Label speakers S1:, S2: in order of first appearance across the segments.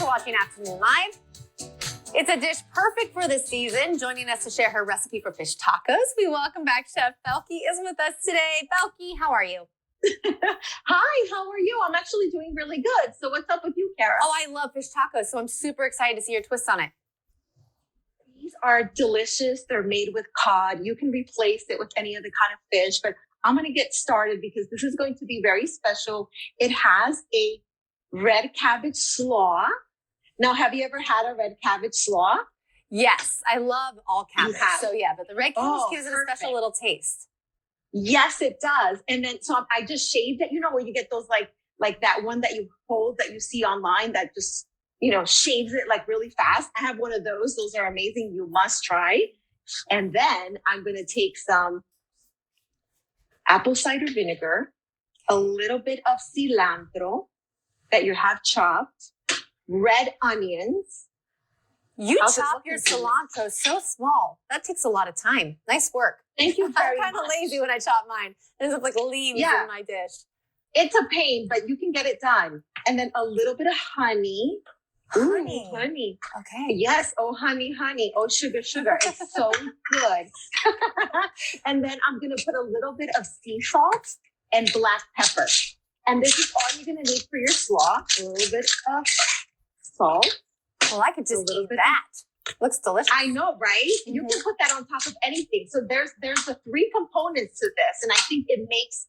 S1: for watching Afternoon Live. It's a dish perfect for this season. Joining us to share her recipe for fish tacos, we welcome back Chef Belqui is with us today. Belqui, how are you?
S2: Hi, how are you? I'm actually doing really good. So what's up with you, Kara?
S1: Oh, I love fish tacos, so I'm super excited to see your twist on it.
S2: These are delicious. They're made with cod. You can replace it with any other kind of fish, but I'm going to get started because this is going to be very special. It has a red cabbage slaw. Now, have you ever had a red cabbage slaw?
S1: Yes, I love all cabbage. So yeah, but the red cabbage gives it a special little taste.
S2: Yes, it does. And then so I just shaved it. You know where you get those like that one that you hold that you see online that just, shaves it like really fast. I have one of those. Those are amazing. You must try. And then I'm going to take some apple cider vinegar, a little bit of cilantro that you have chopped, red onions.
S1: You chop your cilantro so small. That takes a lot of time. Nice work.
S2: Thank you very much.
S1: I'm kind of lazy when I chop mine. It ends up like leaves in my dish.
S2: It's a pain, but you can get it done. And then a little bit of honey.
S1: Honey.
S2: Ooh, honey.
S1: Okay.
S2: Yes. Oh, honey. Oh, sugar. It's so good. And then I'm going to put a little bit of sea salt and black pepper. And this is all you're going to need for your slaw. A little bit of salt.
S1: Well, I could just eat that. Looks delicious.
S2: I know, right? Mm-hmm. You can put that on top of anything. So there's the three components to this. And I think it makes,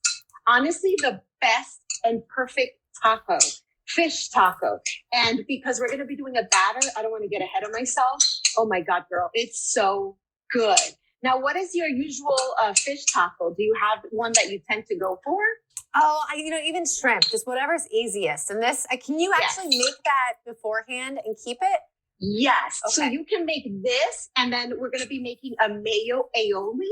S2: honestly, the best and perfect taco, fish taco. And because we're going to be doing a batter, I don't want to get ahead of myself. Oh my God, girl, it's so good. Now, what is your usual fish taco? Do you have one that you tend to go for?
S1: Oh, even shrimp, just whatever's easiest. And this, can you actually make that beforehand and keep it?
S2: Yes.
S1: Okay.
S2: So you can make this, and then we're going to be making a mayo aioli.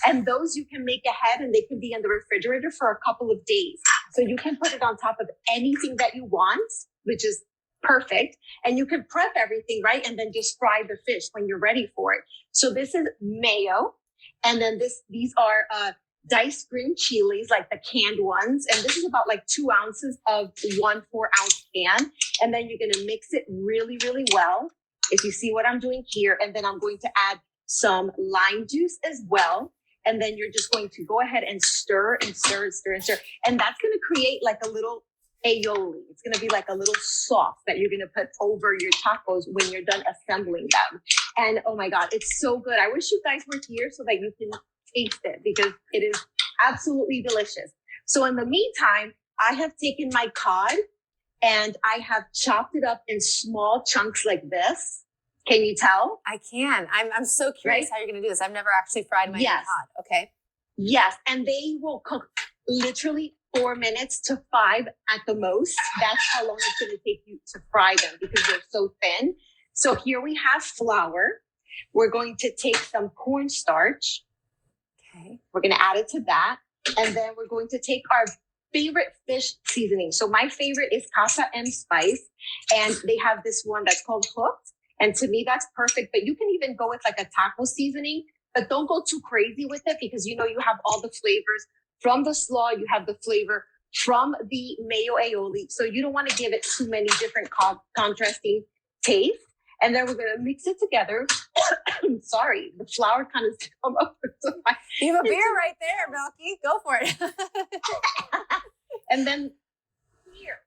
S2: And those you can make ahead, and they can be in the refrigerator for a couple of days. So you can put it on top of anything that you want, which is perfect. And you can prep everything, right? And then just fry the fish when you're ready for it. So this is mayo. And then these are diced green chilies, like the canned ones. And this is about like 2 ounces of 1 4-ounce can. And then you're going to mix it really, really well. If you see what I'm doing here. And then I'm going to add some lime juice as well. And then you're just going to go ahead and stir and stir and stir and stir. And that's going to create like a little aioli. It's going to be like a little sauce that you're going to put over your tacos when you're done assembling them. And oh my God, it's so good. I wish you guys were here so that you can taste it because it is absolutely delicious. So in the meantime, I have taken my cod and I have chopped it up in small chunks like this. Can you tell?
S1: I can. I'm so curious how you're going to do this. I've never actually fried my own cod. Okay.
S2: Yes. And they will cook literally 4 minutes to 5 at the most. That's how long it's going to take you to fry them because they're so thin. So here we have flour. We're going to take some cornstarch.
S1: Okay.
S2: We're going to add it to that. And then we're going to take our favorite fish seasoning. So my favorite is Casa spice. And they have this one that's called Hooked. And to me, that's perfect. But you can even go with like a taco seasoning, but don't go too crazy with it because you have all the flavors from the slaw. You have the flavor from the mayo aioli. So you don't want to give it too many different contrasting tastes. And then we're going to mix it together. Sorry, the flour kind of come up.
S1: You have a beer right there, Belqui. Go for it.
S2: And then beer.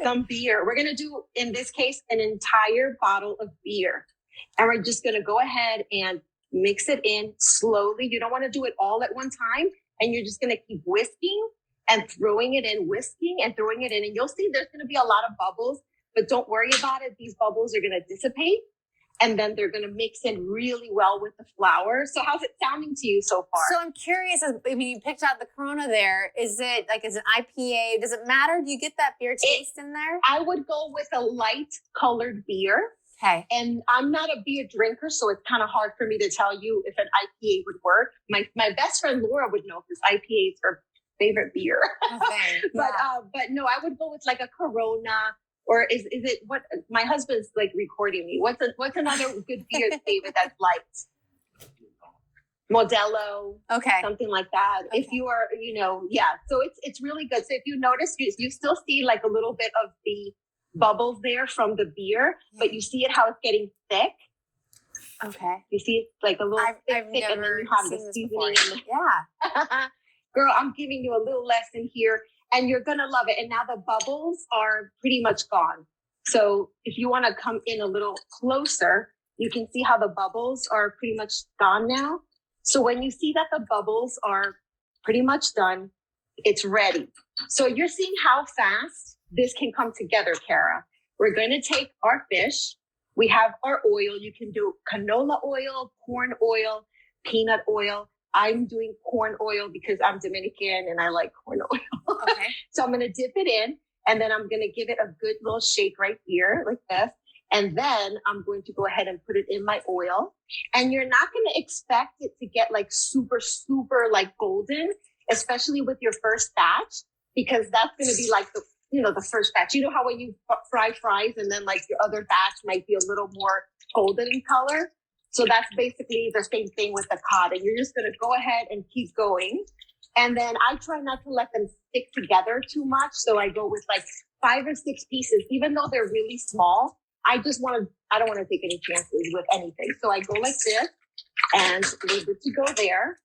S2: Some beer. We're going to do, in this case, an entire bottle of beer. And we're just going to go ahead and mix it in slowly. You don't want to do it all at one time. And you're just going to keep whisking and throwing it in, whisking and throwing it in. And you'll see there's going to be a lot of bubbles. But don't worry about it. These bubbles are going to dissipate and then they're going to mix in really well with the flour. So how's it sounding to you so far?
S1: So I'm curious, you picked out the Corona there. Is it IPA? Does it matter? Do you get that beer taste in there?
S2: I would go with a light colored beer.
S1: Okay.
S2: And I'm not a beer drinker, so it's kind of hard for me to tell you if an IPA would work. My best friend Laura would know because IPA is her favorite beer.
S1: Okay.
S2: But no, I would go with like a Corona. Or is it what my husband's like recording me? What's another good beer favorite that's light? Modelo,
S1: okay,
S2: something like that. Okay. If you are, So it's really good. So if you notice, you still see like a little bit of the bubbles there from the beer, but you see it how it's getting thick.
S1: Okay.
S2: You see it's like a little
S1: I've
S2: thick, and then
S1: never
S2: you have
S1: seen
S2: the
S1: this
S2: seasoning.
S1: before. Yeah.
S2: Girl, I'm giving you a little lesson here, and you're gonna love it. And now the bubbles are pretty much gone. So if you want to come in a little closer, you can see how the bubbles are pretty much gone now. So when you see that the bubbles are pretty much done, it's ready. So you're seeing how fast this can come together, Kara. We're going to take our fish. We have our oil. You can do canola oil, corn oil, peanut oil. I'm doing corn oil because I'm Dominican and I like corn oil.
S1: Okay.
S2: So I'm going to dip it in, and then I'm going to give it a good little shake right here like this. And then I'm going to go ahead and put it in my oil. And you're not going to expect it to get like super, super like golden, especially with your first batch, because that's going to be like the first batch. You know how when you fry fries and then like your other batch might be a little more golden in color? So that's basically the same thing with the cod. And you're just going to go ahead and keep going. And then I try not to let them stick together too much. So I go with like 5 or 6 pieces, even though they're really small. I don't want to take any chances with anything. So I go like this, and we're good to go there.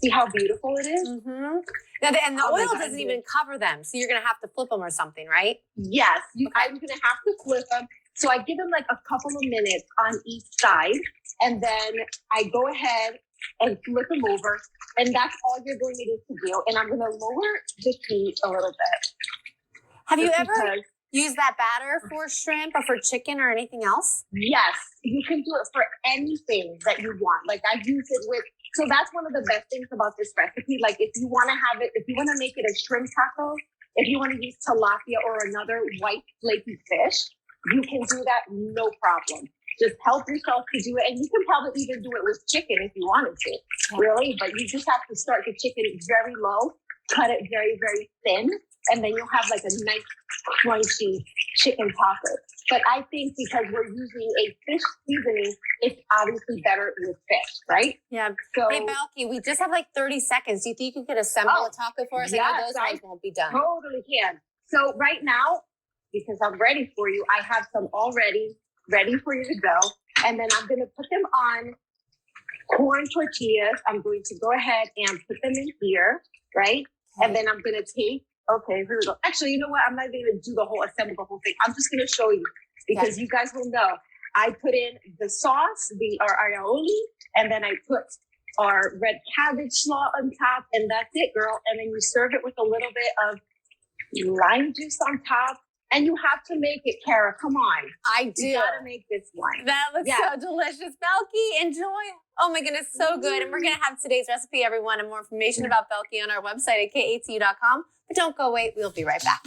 S2: See how beautiful it is?
S1: Mm-hmm. Now, and the oil doesn't even cover them. So you're going to have to flip them or something, right?
S2: Yes. I'm going to have to flip them. So I give them like a couple of minutes on each side. And then I go ahead and flip them over. And that's all you're going to need to do. And I'm going to lower the heat a little bit.
S1: Have you ever used that batter for shrimp or for chicken or anything else?
S2: Yes. You can do it for anything that you want. Like I've used it with, so that's one of the best things about this recipe. Like if you want to have it, if you want to make it a shrimp taco, if you want to use tilapia or another white flaky fish, you can do that no problem. Just help yourself to do it. And you can probably even do it with chicken if you wanted to, really. But you just have to start the chicken very low, cut it very, very thin, and then you'll have like a nice crunchy chicken taco. But I think because we're using a fish seasoning, it's obviously better with fish, right?
S1: Yeah.
S2: So,
S1: hey, Belqui, we just have like 30 seconds. Do you think you could assemble a taco for us?
S2: Yes,
S1: I know those ones won't be done.
S2: Totally can. So right now, because I'm ready for you, I have some already ready for you to go. And then I'm going to put them on corn tortillas. I'm going to go ahead and put them in here, right? Okay. And then I'm going to take, okay, here we go. Actually, you know what? I'm not even going to do assemble the whole thing. I'm just going to show you because you guys will know. I put in the sauce, our aioli, and then I put our red cabbage slaw on top, and that's it, girl. And then you serve it with a little bit of lime juice on top. And you have to make it, Kara. Come on.
S1: I do.
S2: You gotta make this one.
S1: That looks so delicious. Belqui, enjoy. Oh my goodness, so good. And we're going to have today's recipe, everyone, and more information about Belqui on our website at KATU.com. But don't go away. We'll be right back.